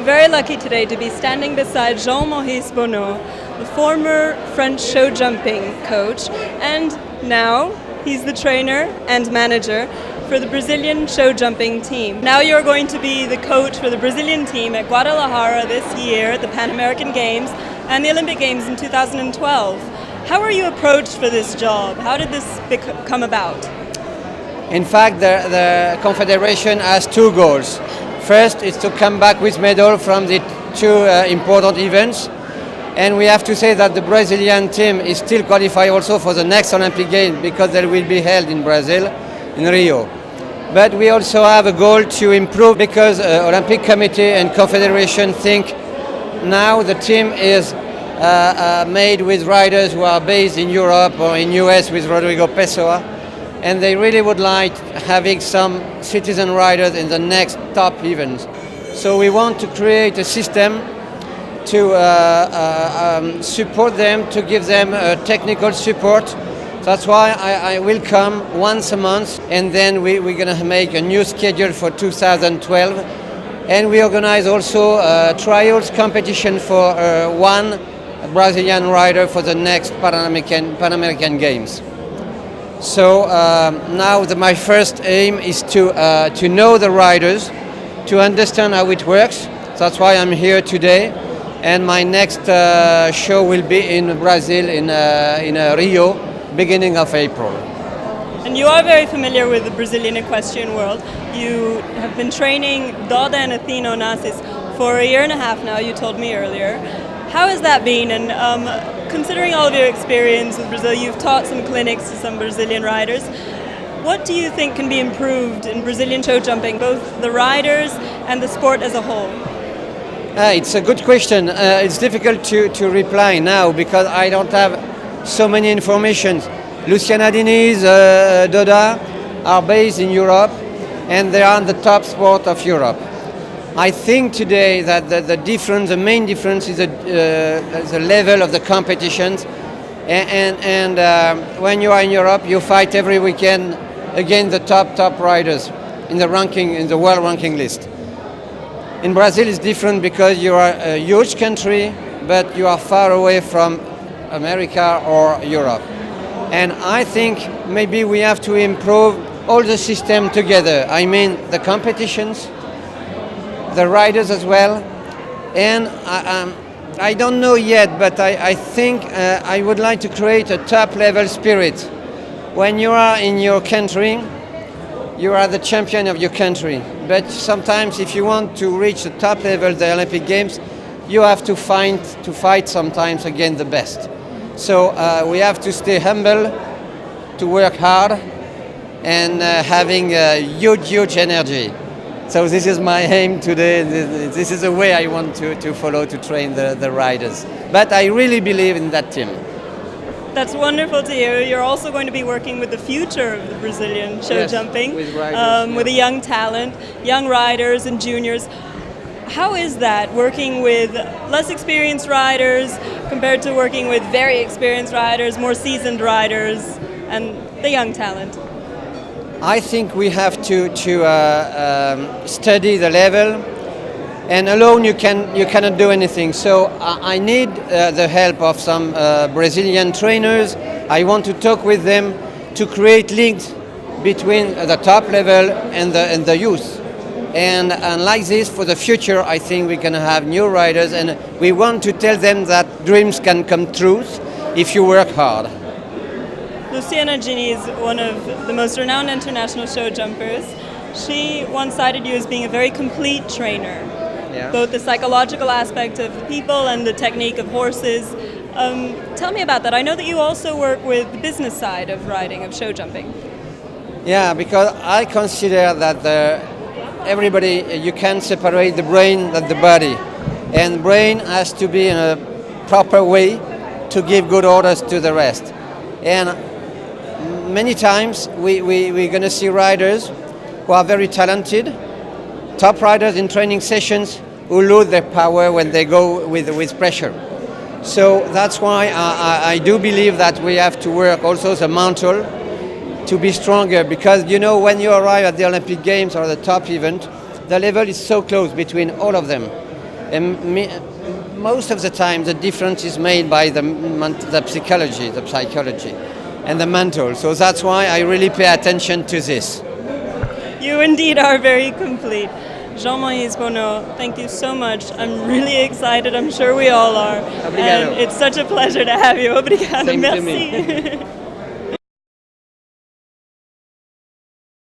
very lucky today to be standing beside Jean Maurice Bonneau, the former French show jumping coach, and now he's the trainer and manager for the Brazilian show jumping team. Now you're going to be the coach for the Brazilian team at Guadalajara this year at the Pan American Games and the Olympic Games in 2012. How were you approached for this job? How did this come about? In fact, the Confederation has two goals. First is to come back with medal from the two important events. And we have to say that the Brazilian team is still qualified also for the next Olympic Games because they will be held in Brazil, in Rio. But we also have a goal to improve because Olympic Committee and Confederation think now the team is made with riders who are based in Europe or in US with Rodrigo Pessoa, and they really would like having some citizen riders in the next top events. So we want to create a system to support them, to give them technical support. That's why I will come once a month, and then we're going to make a new schedule for 2012. And we organize also trials competition for one Brazilian rider for the next Pan American Games. So now my first aim is to know the riders, to understand how it works. That's why I'm here today. And my next show will be in Brazil, in Rio, beginning of April. And you are very familiar with the Brazilian equestrian world. You have been training Doda and Athena Onassis for a year and a half now, you told me earlier. How has that been? And considering all of your experience with Brazil, you've taught some clinics to some Brazilian riders. What do you think can be improved in Brazilian show jumping, both the riders and the sport as a whole? It's a good question. It's difficult to reply now because I don't have so many information. Luciana Diniz, Doda are based in Europe and they are the top sport of Europe. I think today that the main difference is the level of the competitions. And when you are in Europe, you fight every weekend against the top riders in the ranking, in the world ranking list. In Brazil, it's different because you are a huge country, but you are far away from America or Europe. And I think maybe we have to improve all the system together. I mean, the competitions, the riders as well. And I don't know yet, but I think I would like to create a top-level spirit. When you are in your country, you are the champion of your country. But sometimes if you want to reach the top level, the Olympic Games, you have to fight sometimes against the best. So we have to stay humble, to work hard, and having huge energy. So this is my aim today. This is the way I want to follow to train the riders. But I really believe in that team. That's wonderful to hear. You're also going to be working with the future of the Brazilian show jumping, with riders, with a young talent, young riders and juniors. How is that, working with less experienced riders compared to working with very experienced riders, more seasoned riders, and the young talent? I think we have to study the level, and alone you cannot do anything. So I need the help of some Brazilian trainers. I want to talk with them to create links between the top level and the youth. And like this, for the future, I think we're going to have new riders, and we want to tell them that dreams can come true if you work hard. Luciana Diniz is one of the most renowned international show jumpers. She once cited you as being a very complete trainer, both the psychological aspect of the people and the technique of horses. Tell me about that. I know that you also work with the business side of riding, of show jumping. Yeah, because I consider that everybody, you can separate the brain and the body. And brain has to be in a proper way to give good orders to the rest. And many times we're going to see riders who are very talented, top riders in training sessions who lose their power when they go with pressure. So that's why I do believe that we have to work also the mental to be stronger, because you know when you arrive at the Olympic Games or the top event, the level is so close between all of them. And most of the time, the difference is made by the psychology, and the mental. So that's why I really pay attention to this. You indeed are very complete. Jean Maurice Bonneau, thank you so much. I'm really excited. I'm sure we all are. Obrigado. And it's such a pleasure to have you. Obrigado. Same to Merci.